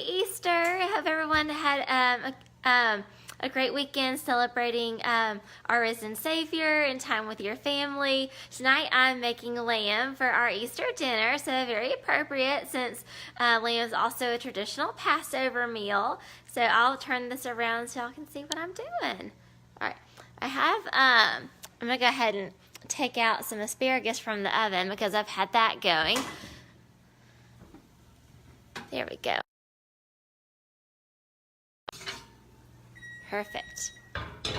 Easter. I hope everyone had a great weekend celebrating our risen Savior and time with your family. Tonight I'm making lamb for our Easter dinner, so very appropriate since lamb is also a traditional Passover meal. So I'll turn this around so y'all can see what I'm doing. Alright, I have, I'm going to go ahead and take out some asparagus from the oven because I've had that going. There we go. Perfect. Turn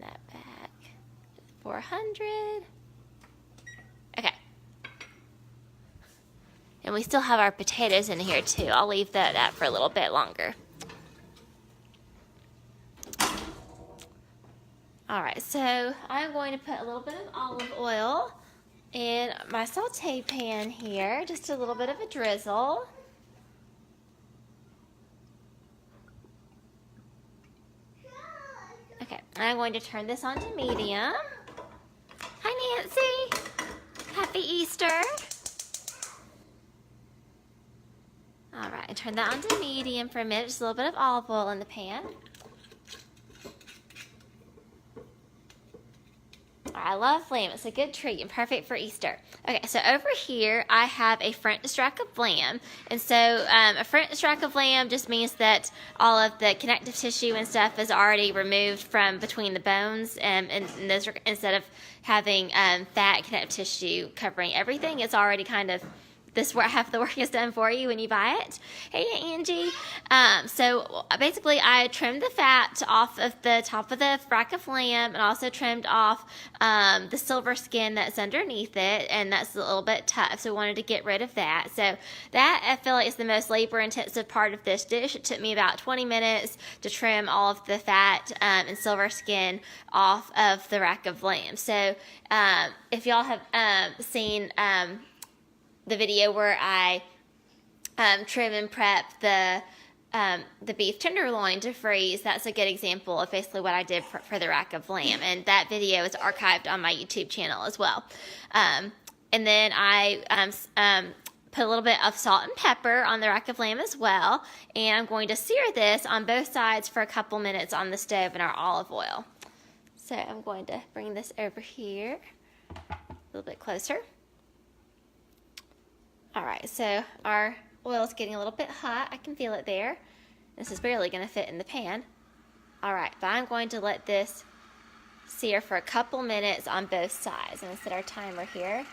that back. 400. Okay. And we still have our potatoes in here too. I'll leave that for a little bit longer. Alright, so I'm going to put a little bit of olive oil in my saute pan here, just a little bit of a drizzle. Okay, I'm going to turn this on to medium. Hi Nancy, happy Easter. Alright, and turn that on to medium for a minute, just a little bit of olive oil in the pan. I love lamb. It's a good treat and perfect for Easter. Okay, so over here I have a French rack of lamb. And so a French rack of lamb just means that all of the connective tissue and stuff is already removed from between the bones. And those are, instead of having fat connective tissue covering everything, it's already kind of, half the work is done for you when you buy it. Hey Angie. So basically I trimmed the fat off of the top of the rack of lamb and also trimmed off the silver skin that's underneath it, and that's a little bit tough, so I wanted to get rid of that. So that, I feel like, is the most labor intensive part of this dish. It took me about 20 minutes to trim all of the fat and silver skin off of the rack of lamb. So if y'all have seen the video where I trim and prep the beef tenderloin to freeze, that's a good example of basically what I did for the rack of lamb, and that video is archived on my YouTube channel as well. And then I put a little bit of salt and pepper on the rack of lamb as well, and I'm going to sear this on both sides for a couple minutes on the stove in our olive oil. So I'm going to bring this over here a little bit closer. Alright, so our oil is getting a little bit hot. I can feel it there. This is barely going to fit in the pan. Alright, but I'm going to let this sear for a couple minutes on both sides. I'm going to set our timer here.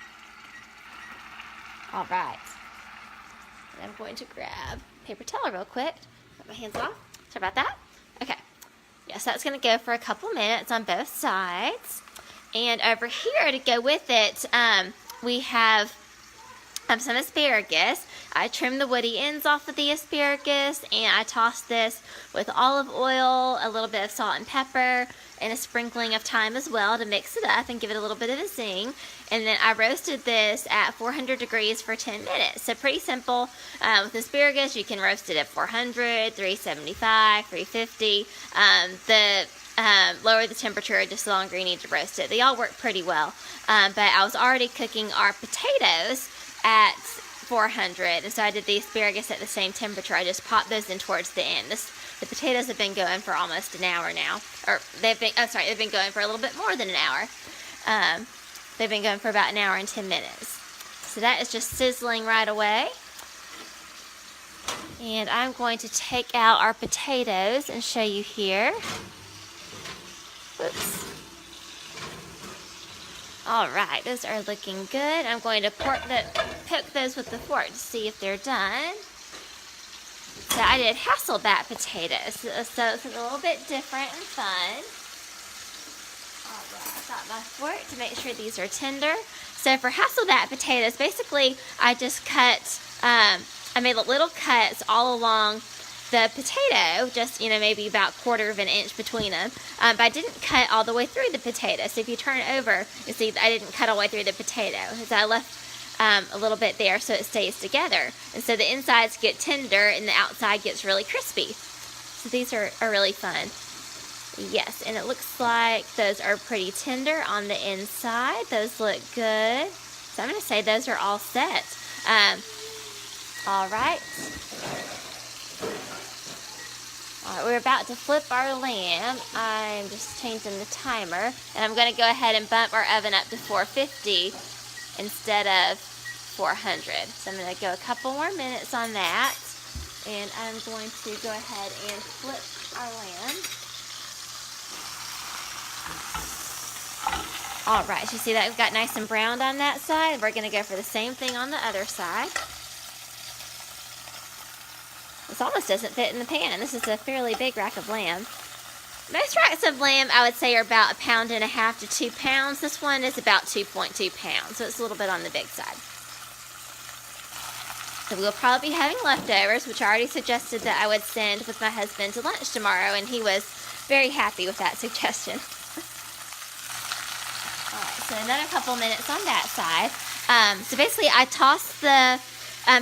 Alright. And I'm going to grab paper towel real quick. Put my hands off. Sorry about that. Okay. Yes, that's going to go for a couple minutes on both sides. And over here to go with it, we have some asparagus. I trimmed the woody ends off of the asparagus, and I tossed this with olive oil, a little bit of salt and pepper, and a sprinkling of thyme as well to mix it up and give it a little bit of a zing. And then I roasted this at 400 degrees for 10 minutes. So pretty simple. With asparagus, you can roast it at 400, 375, 350. Lower the temperature just the longer you need to roast it. They all work pretty well. But I was already cooking our potatoes at 400, and so I did the asparagus at the same temperature. I just popped those in towards the end. The potatoes have been going for almost an hour now, or they've been going for a little bit more than an hour. They've been going for about an hour and 10 minutes. So that is just sizzling right away. And I'm going to take out our potatoes and show you here. Whoops. Alright, those are looking good. I'm going to poke those with the fork to see if they're done. So I did Hasselback potatoes, so it's a little bit different and fun. Alright, I got my fork to make sure these are tender. So for Hasselback potatoes, basically I just cut, I made little cuts all along the potato, just, maybe about 1/4 of an inch between them. But I didn't cut all the way through the potato. So if you turn it over, you see I didn't cut all the way through the potato. So I left a little bit there so it stays together. And so the insides get tender and the outside gets really crispy. So these are really fun. Yes, and it looks like those are pretty tender on the inside. Those look good. So I'm going to say those are all set. All right. All right, we're about to flip our lamb. I'm just changing the timer, and I'm going to go ahead and bump our oven up to 450 instead of 400. So I'm going to go a couple more minutes on that, and I'm going to go ahead and flip our lamb. All right, so you see that we've got nice and browned on that side. We're going to go for the same thing on the other side. This almost doesn't fit in the pan. This is a fairly big rack of lamb. Most racks of lamb, I would say, are about 1.5 pounds to 2 pounds. This one is about 2.2 pounds, so it's a little bit on the big side. So we'll probably be having leftovers, which I already suggested that I would send with my husband to lunch tomorrow, and he was very happy with that suggestion. All right, so another couple minutes on that side. So basically, I tossed the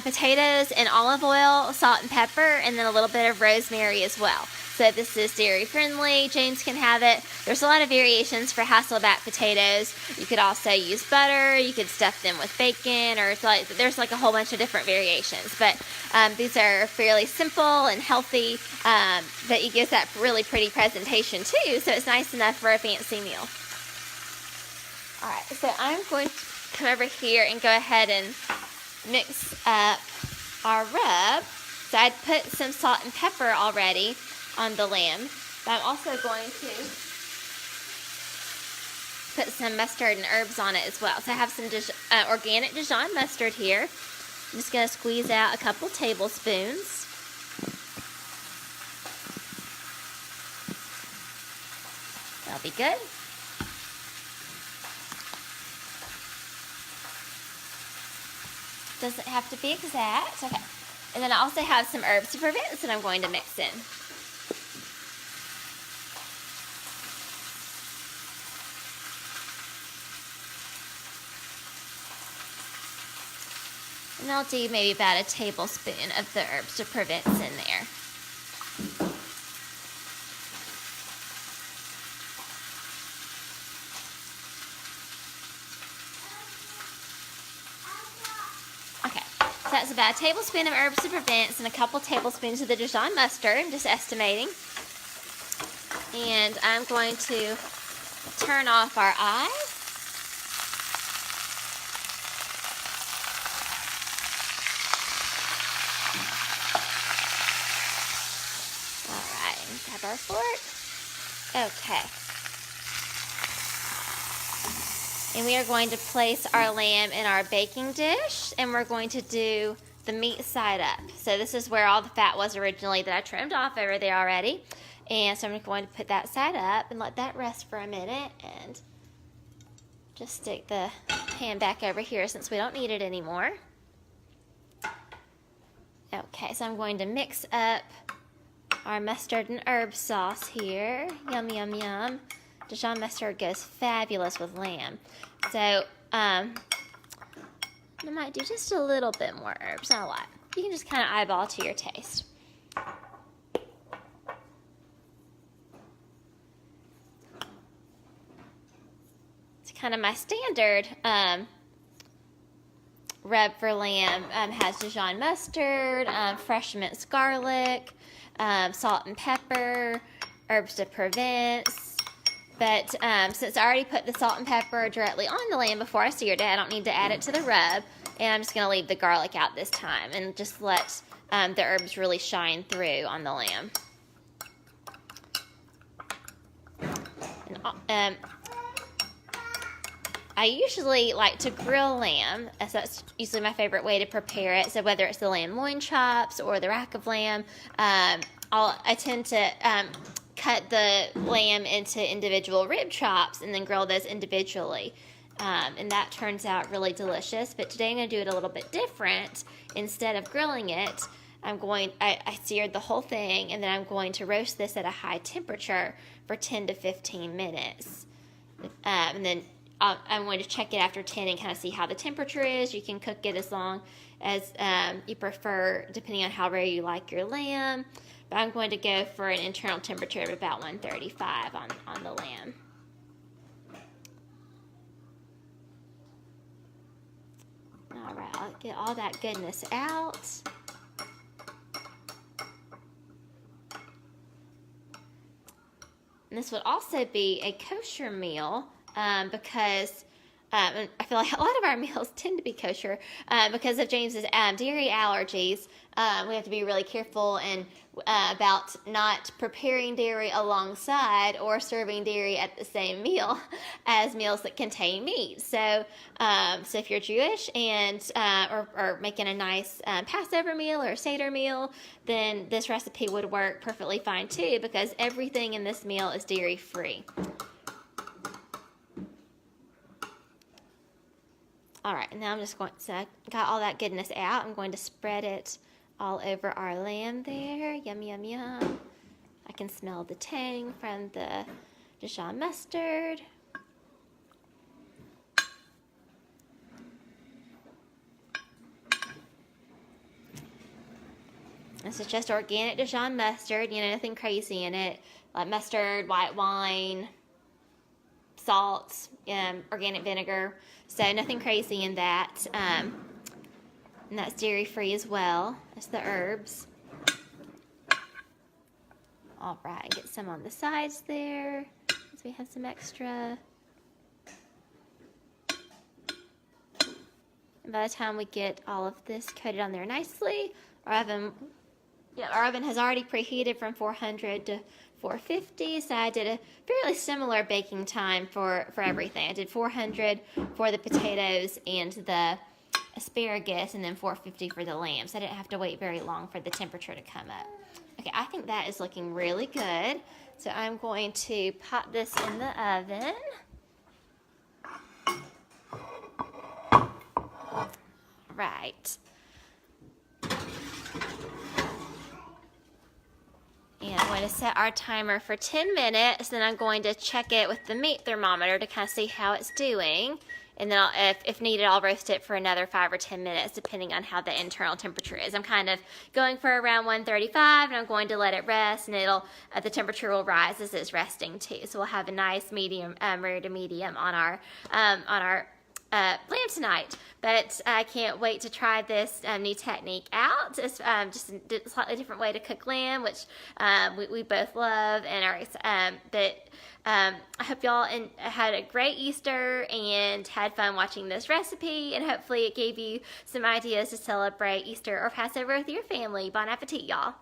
potatoes in olive oil, salt and pepper, and then a little bit of rosemary as well. So this is dairy friendly. James can have it. There's a lot of variations for Hasselback potatoes. You could also use butter. You could stuff them with bacon, or there's like a whole bunch of different variations. But these are fairly simple and healthy, but it gives that really pretty presentation too. So it's nice enough for a fancy meal. All right, so I'm going to come over here and go ahead and mix up our rub. So I'd put some salt and pepper already on the lamb, but I'm also going to put some mustard and herbs on it as well. So I have some organic Dijon mustard here. I'm just going to squeeze out a couple tablespoons. That'll be good. Doesn't have to be exact. Okay. And then I also have some herbs to prevent that I'm going to mix in. And I'll do maybe about a tablespoon of the herbs to prevent in there. That's about a tablespoon of herbs to prevent and a couple tablespoons of the Dijon mustard. I'm just estimating. And I'm going to turn off our eyes. All right, grab our fork. Okay. And we are going to place our lamb in our baking dish, and we're going to do the meat side up. So this is where all the fat was originally that I trimmed off over there already. And so I'm going to put that side up and let that rest for a minute, and just stick the pan back over here since we don't need it anymore. Okay, so I'm going to mix up our mustard and herb sauce here. Yum, yum, yum. Dijon mustard goes fabulous with lamb. So, I might do just a little bit more herbs, not a lot. You can just kind of eyeball to your taste. It's kind of my standard rub for lamb. Has Dijon mustard, fresh minced garlic, salt and pepper, herbs to prevent. But since I already put the salt and pepper directly on the lamb before I seared it, I don't need to add it to the rub. And I'm just going to leave the garlic out this time and just let the herbs really shine through on the lamb. And, I usually like to grill lamb, as that's usually my favorite way to prepare it. So whether it's the lamb loin chops or the rack of lamb, I tend to cut the lamb into individual rib chops and then grill those individually. And that turns out really delicious. But today I'm going to do it a little bit different. Instead of grilling it, I seared the whole thing, and then I'm going to roast this at a high temperature for 10 to 15 minutes. And then I'm going to check it after 10 and kind of see how the temperature is. You can cook it as long as you prefer, depending on how rare you like your lamb. But I'm going to go for an internal temperature of about 135 on the lamb. right, I'll get all that goodness out. And this would also be a kosher meal because I feel like a lot of our meals tend to be kosher because of James's dairy allergies. We have to be really careful about not preparing dairy alongside or serving dairy at the same meal as meals that contain meat. So if you're Jewish and or making a nice Passover meal or Seder meal, then this recipe would work perfectly fine too, because everything in this meal is dairy free. All right, now I'm just going to, got all that goodness out. I'm going to spread it all over our lamb there. Yum, yum, yum. I can smell the tang from the Dijon mustard. This is just organic Dijon mustard, you know, nothing crazy in it. Like mustard, white wine, salt, organic vinegar. So nothing crazy in that. And that's dairy free as well as the herbs. All right, get some on the sides there, since we have some extra. And by the time we get all of this coated on there nicely, our oven has already preheated from 400 to 450, so I did a fairly similar baking time for everything. I did 400 for the potatoes and the asparagus, and then 450 for the lamb, so I didn't have to wait very long for the temperature to come up. Okay, I think that is looking really good, so I'm going to pop this in the oven. Right. And I'm going to set our timer for 10 minutes, then I'm going to check it with the meat thermometer to kind of see how it's doing. And then if needed, I'll roast it for another 5 or 10 minutes, depending on how the internal temperature is. I'm kind of going for around 135, and I'm going to let it rest, and the temperature will rise as it's resting too. So we'll have a nice medium, rare to medium on our lamb tonight. But I can't wait to try this new technique out. It's just a slightly different way to cook lamb, which we both love and are. I hope y'all had a great Easter and had fun watching this recipe, and hopefully it gave you some ideas to celebrate Easter or Passover with your family. Bon appetit, y'all.